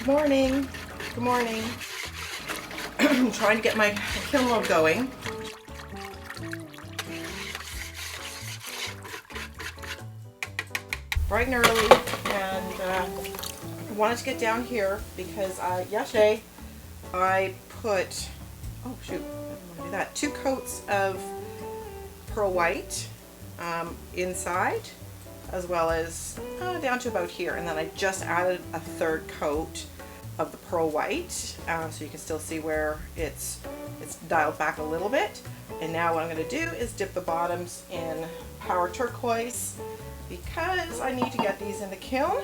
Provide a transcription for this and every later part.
Morning. Good morning. I'm trying to get my kiln load going. Bright and early, and I wanted to get down here because yesterday I put, oh shoot, I didn't want to do that, 2 coats of pearl white inside, as well as down to about here, and then I just added a 3rd coat of the pearl white, so you can still see where it's dialed back a little bit. And now what I'm going to do is dip the bottoms in Power Turquoise, because I need to get these in the kiln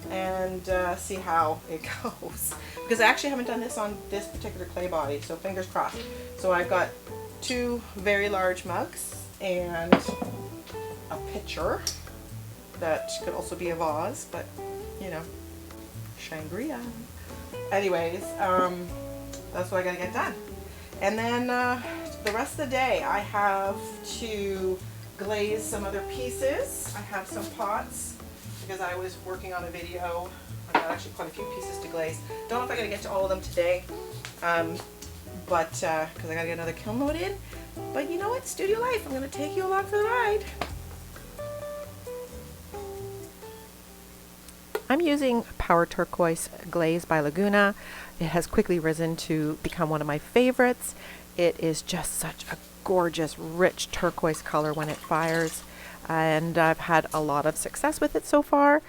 and see how it goes, because I actually haven't done this on this particular clay body, so fingers crossed. So I've got 2 very large mugs and a pitcher that could also be a vase, but you know, Shangri-La. Anyways, that's what I gotta get done. And then the rest of the day I have to glaze some other pieces. I have some pots because I was working on a video. I've got actually quite a few pieces to glaze. Don't know if I'm gonna get to all of them today, but because I gotta get another kiln load in. But you know what, studio life, I'm gonna take you along for the ride. I'm using Power Turquoise Glaze by Laguna. It has quickly risen to become one of my favorites. It is just such a gorgeous, rich turquoise color when it fires, and I've had a lot of success with it so far.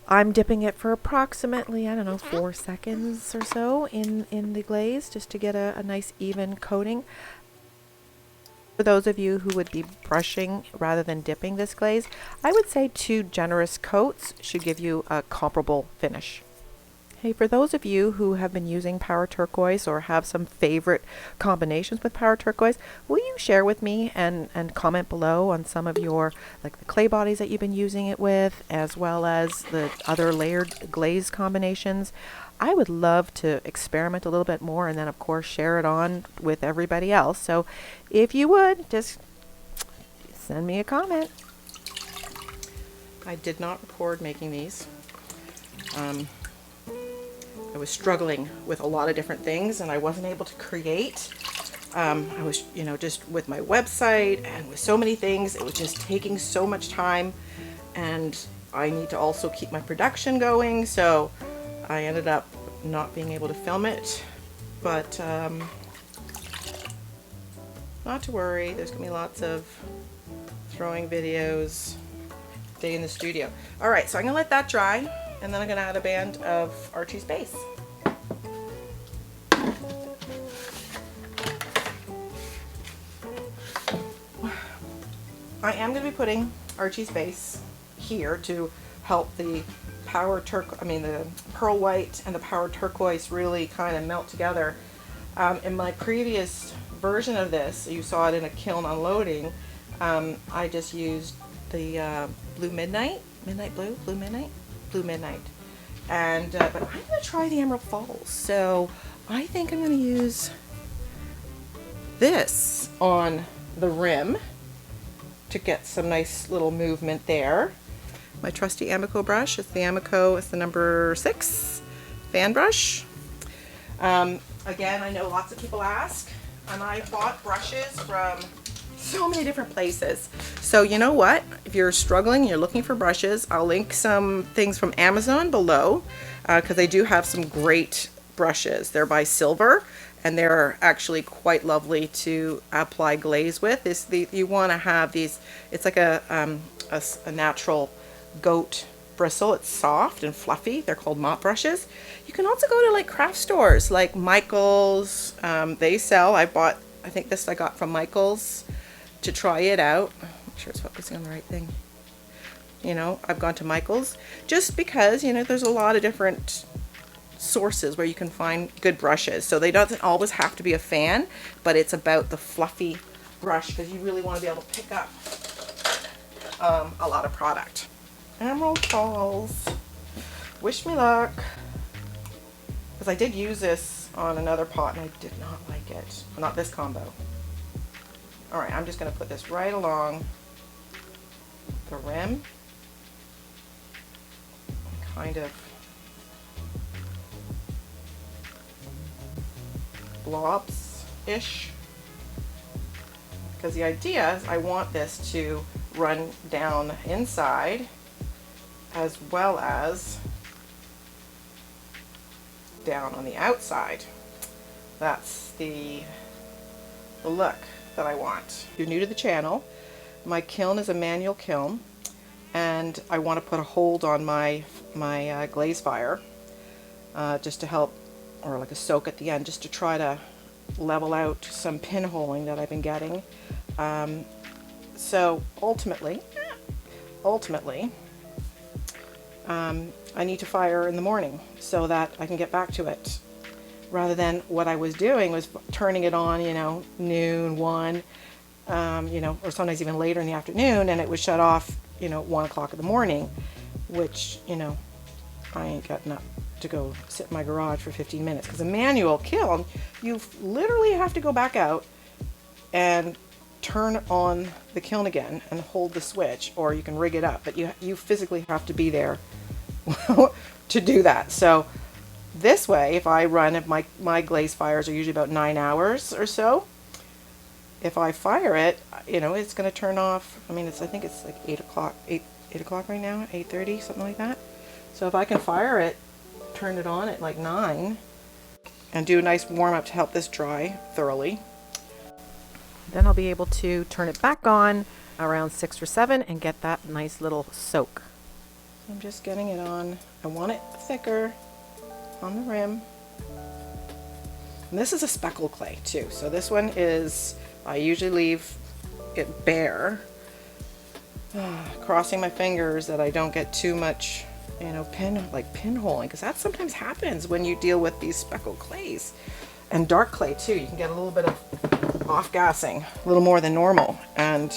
I'm dipping it for approximately, I don't know, 4 seconds or so in the glaze, just to get a nice even coating. For those of you who would be brushing rather than dipping this glaze, I would say 2 generous coats should give you a comparable finish. Hey, for those of you who have been using Power Turquoise or have some favorite combinations with Power Turquoise, will you share with me and comment below on some of your, like the clay bodies that you've been using it with, as well as the other layered glaze combinations? I would love to experiment a little bit more, and then of course share it on with everybody else. So if you would, just send me a comment. I did not record making these. I was struggling with a lot of different things, and I wasn't able to create. I was, you know, just with my website and with so many things, it was just taking so much time, and I need to also keep my production going, so I ended up not being able to film it. But not to worry, there's gonna be lots of throwing videos, day in the studio. All right, so I'm gonna let that dry, and then I'm gonna add a band of Archie's base. I am going to be putting Archie's base here to help the the pearl white and the Power Turquoise really kind of melt together. In my previous version of this, you saw it in a kiln unloading. I just used the Blue Midnight, and but I'm going to try the Emerald Falls. So I think I'm going to use this on the rim to get some nice little movement there. My trusty AMACO brush is the AMACO, it's the number 6 fan brush. Again, I know lots of people ask, and I bought brushes from so many different places. So you know what, if you're struggling, you're looking for brushes, I'll link some things from Amazon below, because they do have some great brushes. They're by Silver, and they're actually quite lovely to apply glaze with. You want to have these, it's like a natural goat bristle. It's soft and fluffy. They're called mop brushes. You can also go to like craft stores like Michael's. They sell, I think this I got from Michael's to try it out. Make sure it's focusing on the right thing. You know, I've gone to Michael's just because, you know, there's a lot of different sources where you can find good brushes. So they doesn't always have to be a fan, but it's about the fluffy brush, because you really want to be able to pick up a lot of product. Emerald Falls, wish me luck, because I did use this on another pot and I did not like it. Not this combo. All right, I'm just going to put this right along the rim, kind of globs-ish. Because the idea is I want this to run down inside as well as down on the outside. That's the look that I want. If you're new to the channel, my kiln is a manual kiln, and I want to put a hold on my glaze fire just to help, or like a soak at the end, just to try to level out some pinholing that I've been getting. So ultimately, I need to fire in the morning so that I can get back to it, rather than what I was doing was turning it on, you know, noon, 1, you know, or sometimes even later in the afternoon, and it was shut off, you know, 1 o'clock in the morning, which, you know, I ain't got enough to go sit in my garage for 15 minutes. Because a manual kiln, you literally have to go back out and turn on the kiln again and hold the switch, or you can rig it up, but you physically have to be there to do that. So this way, if I run, if my glaze fires are usually about 9 hours or so, if I fire it, you know, it's going to turn off. I mean, I think it's like 8 o'clock right now, 8:30, something like that. So if I can fire it, turn it on at like 9, and do a nice warm up to help this dry thoroughly, then I'll be able to turn it back on around 6 or 7 and get that nice little soak. I'm just getting it on. I want it thicker on the rim. And this is a speckled clay too. So this one is, I usually leave it bare, crossing my fingers that I don't get too much, you know, pinholing, because that sometimes happens when you deal with these speckled clays. And dark clay too, you can get a little bit of off-gassing, a little more than normal. And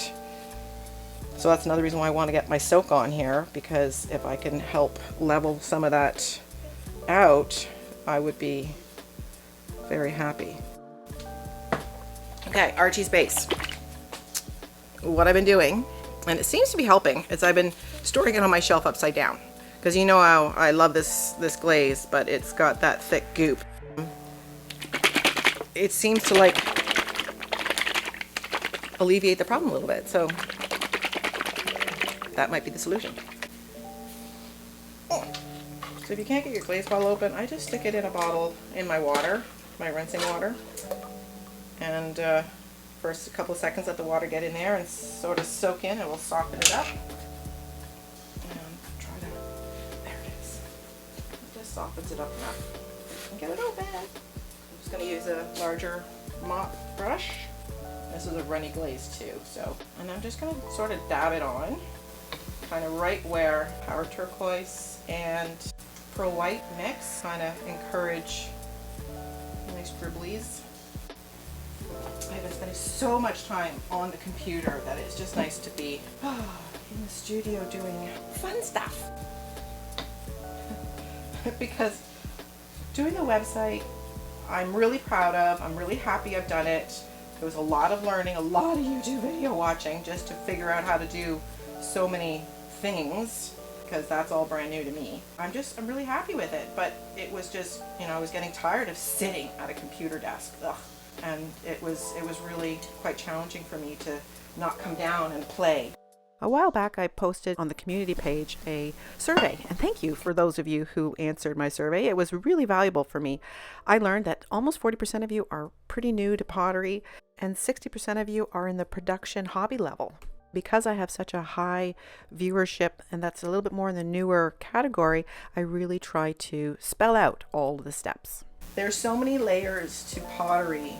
so that's another reason why I want to get my soak on here, because if I can help level some of that out, I would be very happy. Okay, Archie's base. What I've been doing, and it seems to be helping, is I've been storing it on my shelf upside down. Because you know how I love this glaze, but it's got that thick goop. It seems to like alleviate the problem a little bit, so that might be the solution. So if you can't get your glaze bottle open, I just stick it in a bottle in my water, my rinsing water, and first a couple of seconds let the water get in there and sort of soak in. It will soften it up. And try to, there it is. It just softens it up enough. And get it open. I'm just going to use a larger mop brush. This is a runny glaze too, so, and I'm just going to sort of dab it on, kind of right where Power Turquoise and Pearl White mix, kind of encourage nice dribblies. I've been spending so much time on the computer that it's just nice to be in the studio doing fun stuff. Because doing the website, I'm really proud of. I'm really happy I've done it. There was a lot of learning, a lot of YouTube video watching just to figure out how to do so many things, because that's all brand new to me. I'm really happy with it, but it was just, you know, I was getting tired of sitting at a computer desk. Ugh. And it was really quite challenging for me to not come down and play. A while back I posted on the community page a survey, and thank you for those of you who answered my survey. It was really valuable for me. I learned that almost 40% of you are pretty new to pottery, and 60% of you are in the production hobby level. Because I have such a high viewership, and that's a little bit more in the newer category, I really try to spell out all of the steps. There's so many layers to pottery,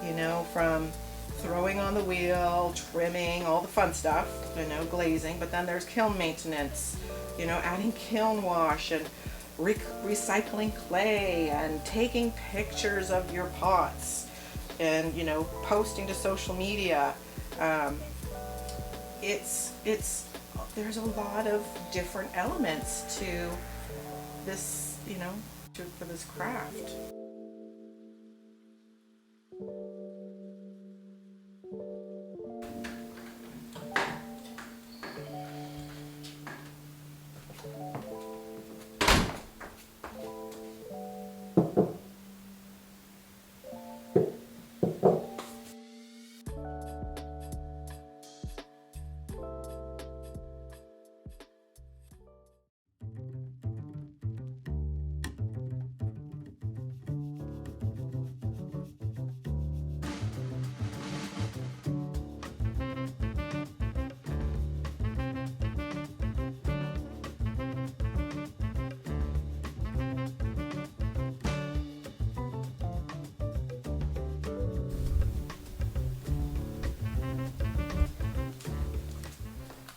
you know, from throwing on the wheel, trimming, all the fun stuff, you know, glazing, but then there's kiln maintenance, you know, adding kiln wash and recycling clay and taking pictures of your pots and, you know, posting to social media. There's a lot of different elements to this, you know, for this craft.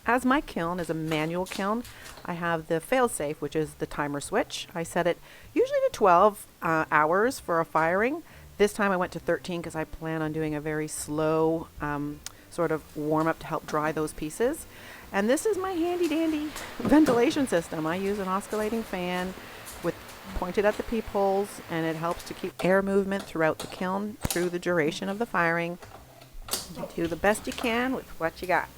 As my kiln is a manual kiln, I have the fail-safe, which is the timer switch. I set it usually to 12 hours for a firing. This time I went to 13 because I plan on doing a very slow sort of warm-up to help dry those pieces. And this is my handy-dandy ventilation system. I use an oscillating fan with pointed at the peepholes, and it helps to keep air movement throughout the kiln through the duration of the firing. You do the best you can with what you got.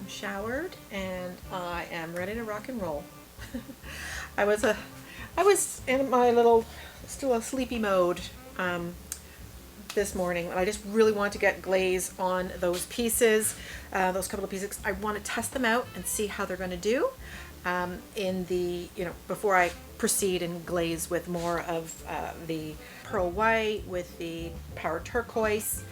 Showered and I am ready to rock and roll. I was in my little still a sleepy mode this morning, and I just really want to get glaze on those pieces, those couple of pieces. I want to test them out and see how they're going to do in the, before I proceed and glaze with more of the pearl white with the power turquoise.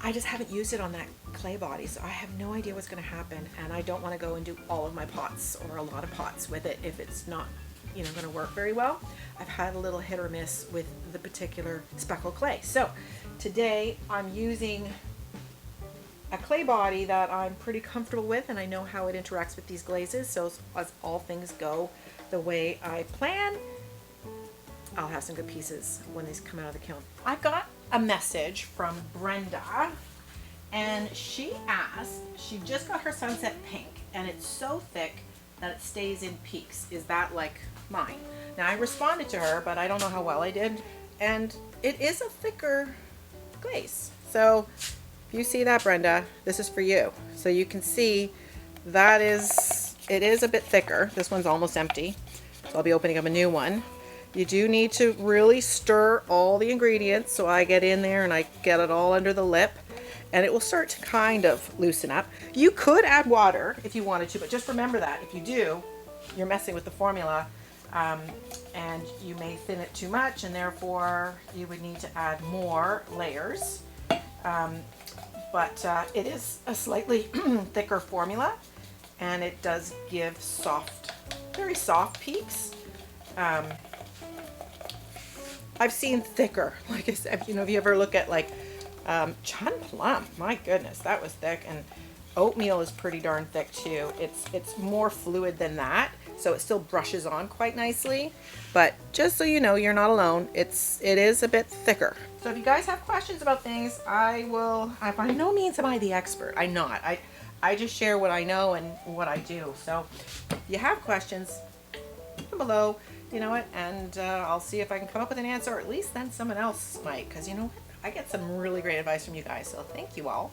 I just haven't used it on that clay body, so I have no idea what's going to happen, and I don't want to go and do all of my pots or a lot of pots with it if it's not going to work very well. I've had a little hit or miss with the particular speckle clay. So today I'm using a clay body that I'm pretty comfortable with, and I know how it interacts with these glazes, so as all things go the way I plan, I'll have some good pieces when these come out of the kiln. I got a message from Brenda, and she asked, she just got her sunset pink, and it's so thick that it stays in peaks. Is that like mine? Now I responded to her, but I don't know how well I did, and it is a thicker glaze. So if you see that, Brenda, this is for you. So you can see that it is a bit thicker. This one's almost empty, so I'll be opening up a new one. You do need to really stir all the ingredients, so I get in there and I get it all under the lip, and it will start to kind of loosen up. You could add water if you wanted to, but just remember that if you do, you're messing with the formula, and you may thin it too much, and therefore you would need to add more layers. But it is a slightly thicker formula, and it does give soft, very soft peaks. I've seen thicker, like I said, if you ever look at like Chun Plum, my goodness, that was thick, and oatmeal is pretty darn thick too. It's more fluid than that, so it still brushes on quite nicely. But just so you know, you're not alone. It is a bit thicker. So if you guys have questions about things, by no means am I the expert. I'm not. I just share what I know and what I do. So if you have questions, put them below. You know what, and I'll see if I can come up with an answer, or at least then someone else might, because you know what, I get some really great advice from you guys, so thank you all.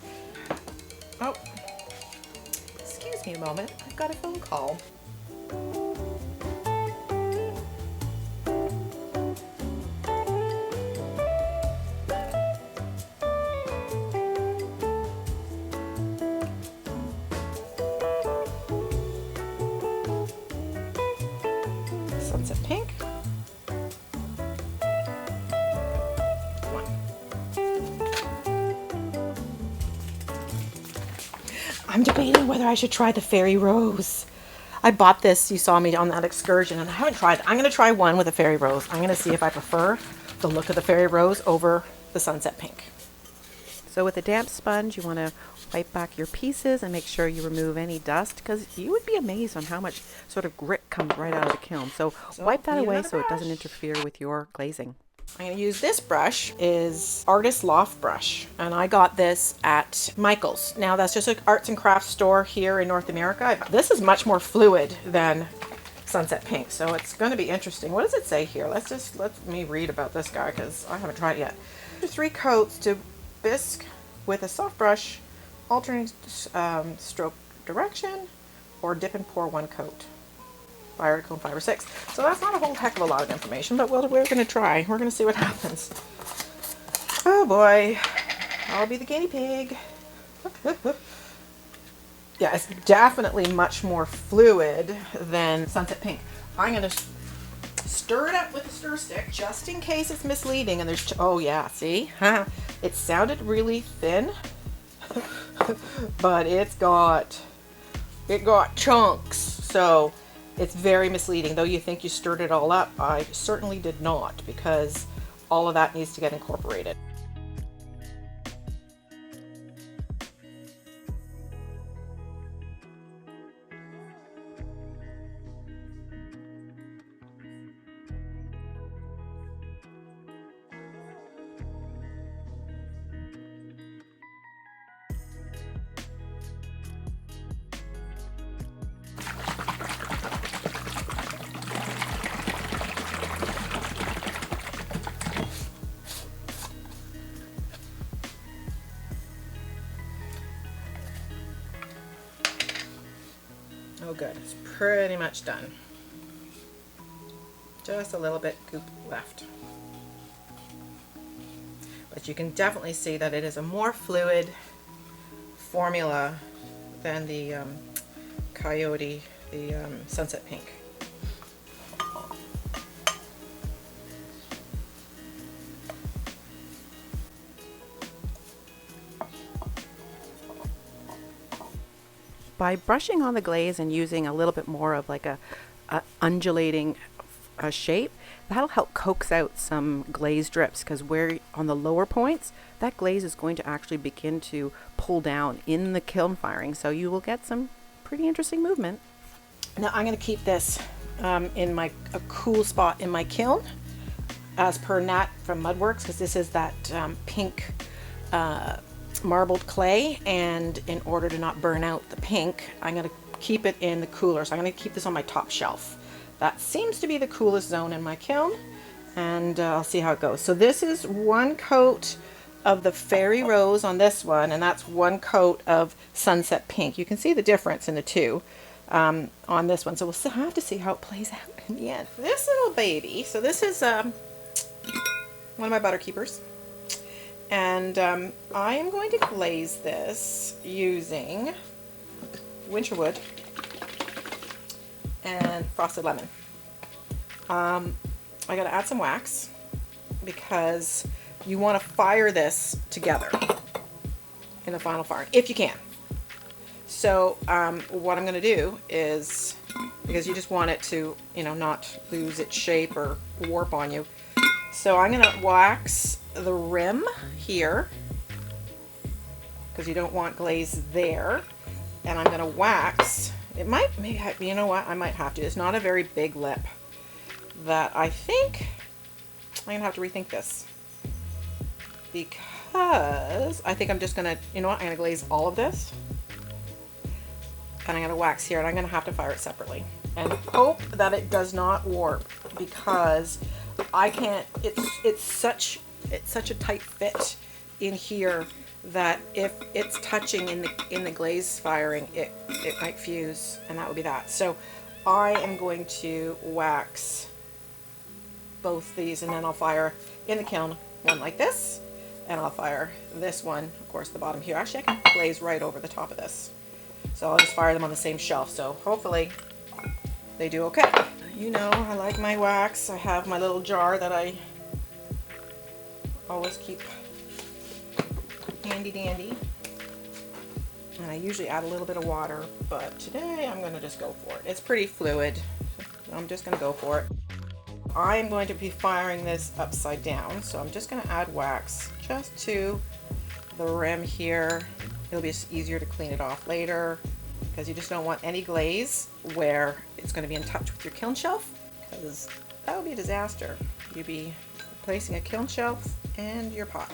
Oh, excuse me a moment, I've got a phone call. Sunset pink. One. I'm debating whether I should try the fairy rose. I bought this, you saw me on that excursion, and I haven't tried it. I'm going to try one with a fairy rose. I'm going to see if I prefer the look of the fairy rose over the sunset pink. So with a damp sponge, you want to wipe back your pieces and make sure you remove any dust, because you would be amazed on how much sort of grit comes right out of the kiln. So wipe that away so it doesn't interfere with your glazing. I'm going to use this brush, is Artist Loft brush, and I got this at Michael's. Now that's just an arts and crafts store here in North America. This is much more fluid than Sunset Pink, so it's going to be interesting. What does it say here? Let me read about this guy, because I haven't tried it yet. 3 coats to bisque with a soft brush, alternating stroke direction, or dip and pour 1 coat. By article 5 or 6. So that's not a whole heck of a lot of information, but we're going to try. We're going to see what happens. Oh boy. I'll be the guinea pig. Yeah, it's definitely much more fluid than Sunset Pink. I'm going to stir it up with a stir stick just in case it's misleading. And there's, oh yeah, see? It sounded really thin, but it got chunks. So it's very misleading. Though you think you stirred it all up, I certainly did not, because all of that needs to get incorporated. Oh good, it's pretty much done. Just a little bit goop left. But you can definitely see that it is a more fluid formula than the Coyote, the Sunset Pink. By brushing on the glaze and using a little bit more of like a undulating shape, that'll help coax out some glaze drips, because where on the lower points, that glaze is going to actually begin to pull down in the kiln firing, so you will get some pretty interesting movement. Now I'm going to keep this in a cool spot in my kiln, as per Nat from Mudworks, because this is that pink marbled clay, and in order to not burn out the pink, I'm going to keep it in the cooler. So I'm going to keep this on my top shelf. That seems to be the coolest zone in my kiln, and I'll see how it goes. So this is one coat of the Fairy Rose on this one, and that's one coat of Sunset Pink. You can see the difference in the two on this one. So we'll have to see how it plays out in the end. This little baby, so this is one of my butter keepers. And I am going to glaze this using Winterwood and frosted lemon. I got to add some wax because you want to fire this together in the final firing if you can. So what I'm going to do is, because you just want it to, you know, not lose its shape or warp on you. So I'm going to wax the rim here, because you don't want glaze there, and I'm going to wax, it might, maybe, you know what, I might have to, it's not a very big lip, that I think I'm going to have to rethink this, because I think I'm just going to, you know what, I'm going to glaze all of this, and I'm going to wax here, and I'm going to have to fire it separately, and hope that it does not warp, because I can't, it's such a tight fit in here that if it's touching in the glaze firing, it might fuse, and that would be that. So I am going to wax both these, and then I'll fire in the kiln one like this, and I'll fire this one, of course, the bottom here. Actually, I can glaze right over the top of this. So I'll just fire them on the same shelf. So hopefully they do okay. You know, I like my wax. I have my little jar that I always keep handy dandy, and I usually add a little bit of water, but today I'm going to just go for it. It's pretty fluid, so I'm just going to go for it. I'm going to be firing this upside down, so I'm just going to add wax just to the rim here. It'll be easier to clean it off later, because you just don't want any glaze where it's going to be in touch with your kiln shelf, because that would be a disaster. You'd be replacing a kiln shelf and your pot.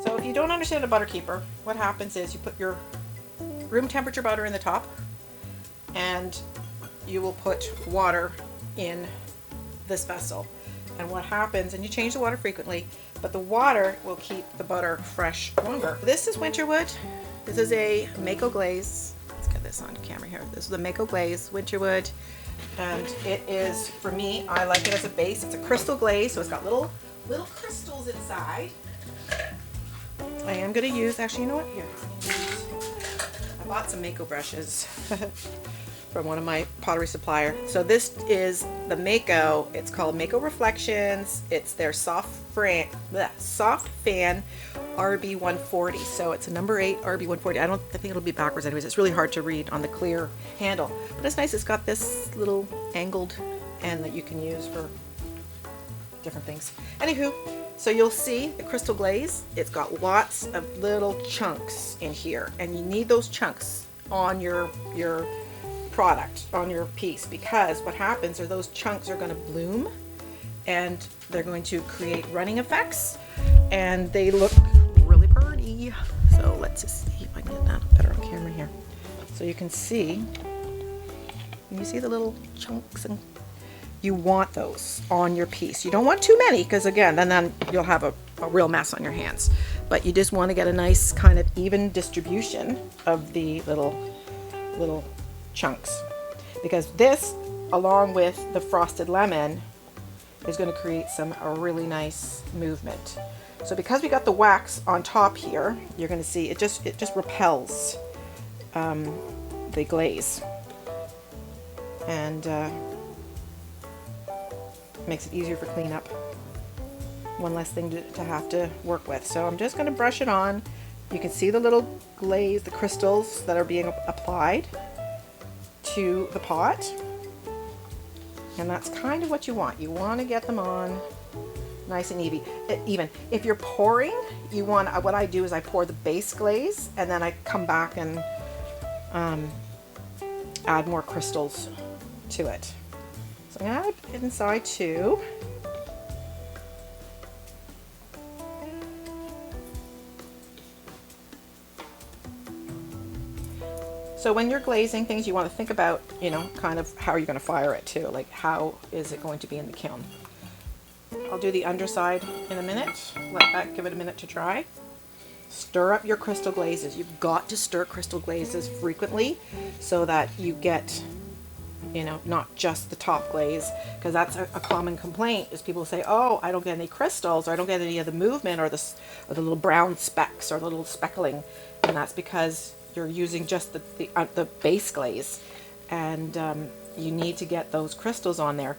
So if you don't understand a butter keeper, what happens is you put your room temperature butter in the top, and you will put water in this vessel. And what happens, and you change the water frequently, but the water will keep the butter fresh longer. This is Winterwood. This is a MAYCO glaze. Let's get this on camera here. This is the MAYCO glaze, Winterwood. And it is, for me, I like it as a base. It's a crystal glaze, so it's got little crystals inside. I am going to use, actually, you know what? Here. I bought some MAYCO brushes from one of my pottery supplier. So this is the MAYCO. It's called MAYCO Reflections. It's their soft fan RB140. So it's a number 8 RB140. I think it'll be backwards anyways. It's really hard to read on the clear handle. But it's nice. It's got this little angled end that you can use for different things. Anywho, so you'll see the crystal glaze. It's got lots of little chunks in here, and you need those chunks on your product, on your piece, because what happens are those chunks are going to bloom and they're going to create running effects, and they look really pretty. So let's just see if I can get that better on camera here. So you can see the little chunks, and you want those on your piece. You don't want too many, because again, then you'll have a real mess on your hands. But you just want to get a nice kind of even distribution of the little chunks, because this, along with the frosted lemon, is going to create a really nice movement. So because we got the wax on top here, you're going to see it just repels the glaze, and makes it easier for cleanup. One less thing to have to work with. So I'm just going to brush it on. You can see the little glaze, the crystals that are being applied to the pot, and that's kind of what you want. You want to get them on nice and even. If you're pouring, you want, what I do is I pour the base glaze, and then I come back and add more crystals to it. So I'm going to add it inside too. So when you're glazing things, you want to think about, kind of how you're going to fire it too. Like, how is it going to be in the kiln? I'll do the underside in a minute. Give it a minute to dry. Stir up your crystal glazes. You've got to stir crystal glazes frequently so that you get, not just the top glaze, because that's a common complaint, is people say, oh, I don't get any crystals, or I don't get any of the movement, or the little brown specks, or the little speckling, and that's because you're using just the base glaze, and you need to get those crystals on there.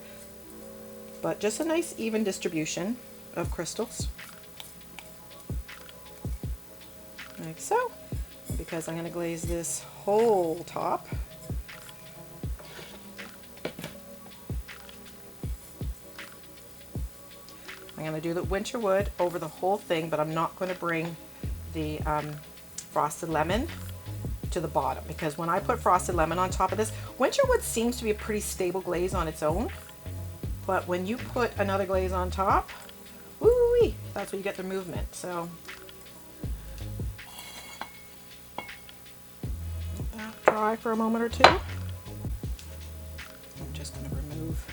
But just a nice even distribution of crystals, like so, because I'm going to glaze this whole top. I'm going to do the winter wood over the whole thing, but I'm not going to bring the frosted lemon to the bottom, because when I put frosted lemon on top of this, winter wood seems to be a pretty stable glaze on its own, but when you put another glaze on top, woo-wee, that's when you get the movement. So let that dry for a moment or two. I'm just going to remove,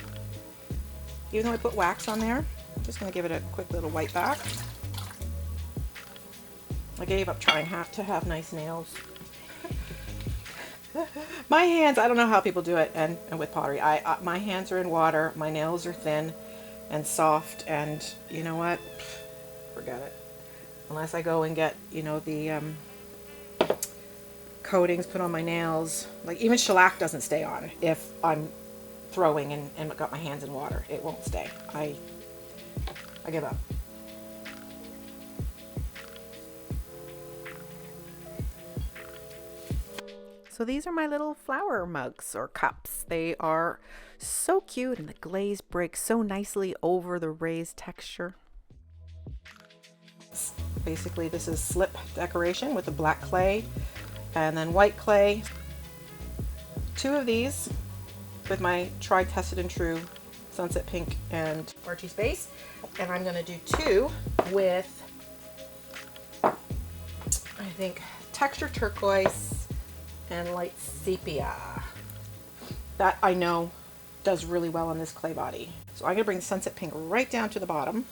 even though I put wax on there, I'm just going to give it a quick little wipe back. I gave up trying to have nice nails. My hands, I don't know how people do it, and with pottery, my hands are in water, my nails are thin and soft, and you know what, forget it. Unless I go and get, the coatings put on my nails, like even shellac doesn't stay on if I'm throwing and got my hands in water. It won't stay. I give up. So these are my little flower mugs or cups. They are so cute, and the glaze breaks so nicely over the raised texture. Basically, this is slip decoration with the black clay and then white clay. 2 of these with my tried, tested, and true Sunset Pink and Archie's base. And I'm going to do 2 with, I think, texture turquoise and light sepia. That I know does really well on this clay body. So I'm going to bring the Sunset Pink right down to the bottom.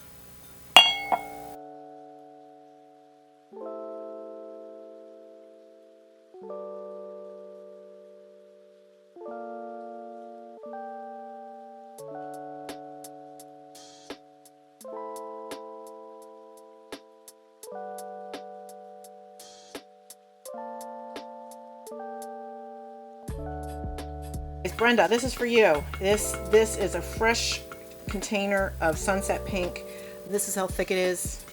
Brenda, this is for you. This is a fresh container of Sunset Pink. This is how thick it is.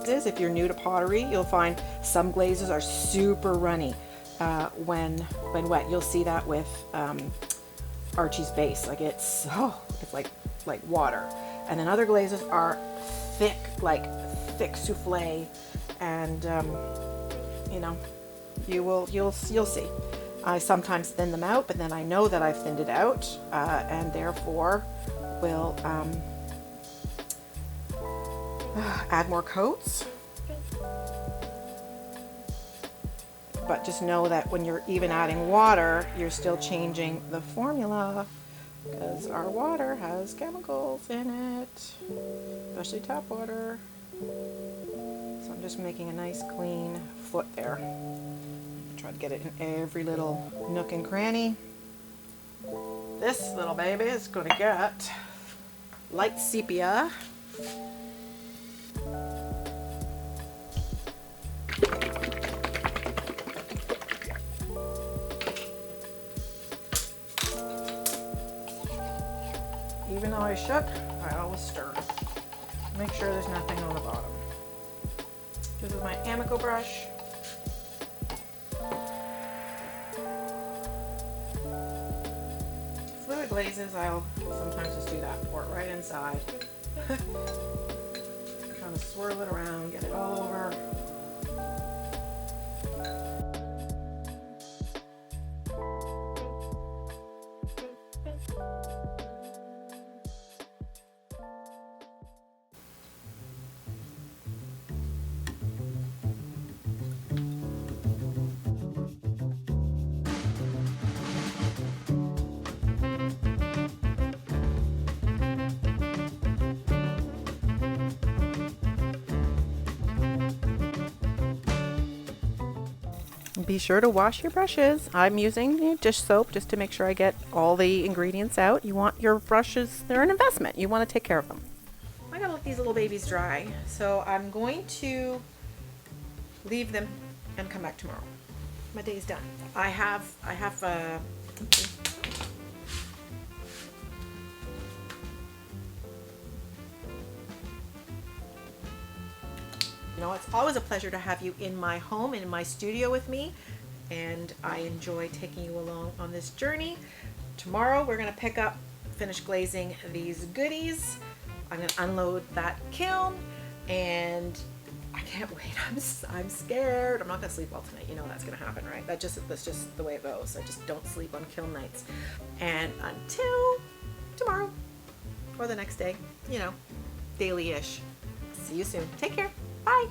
If you're new to pottery, you'll find some glazes are super runny when wet. You'll see that with Archie's base. Like it's like water. And then other glazes are thick, like thick souffle, and you know, you'll see. I sometimes thin them out, but then I know that I've thinned it out, and therefore will add more coats. But just know that when you're even adding water, you're still changing the formula, because our water has chemicals in it, especially tap water. So I'm just making a nice clean foot there. Try to get it in every little nook and cranny. This little baby is going to get light sepia. Even though I shook, I always stir. Make sure there's nothing on the bottom. This is my AMACO brush. Fluid glazes, I'll sometimes just do that. Pour it right inside. Kind of swirl it around, get it all over. Be sure to wash your brushes. I'm using dish soap just to make sure I get all the ingredients out. You want your brushes, they're an investment. You want to take care of them. I gotta let these little babies dry, so I'm going to leave them and come back tomorrow. My day's done. I have you know, it's always a pleasure to have you in my home and in my studio with me, and I enjoy taking you along on this journey. Tomorrow we're going to finish glazing these goodies. I'm going to unload that kiln, and I can't wait. I'm scared. I'm not going to sleep well tonight. You know that's going to happen, right? That's just the way it goes. I just don't sleep on kiln nights. And until tomorrow or the next day, you know, daily-ish. See you soon. Take care. Bye.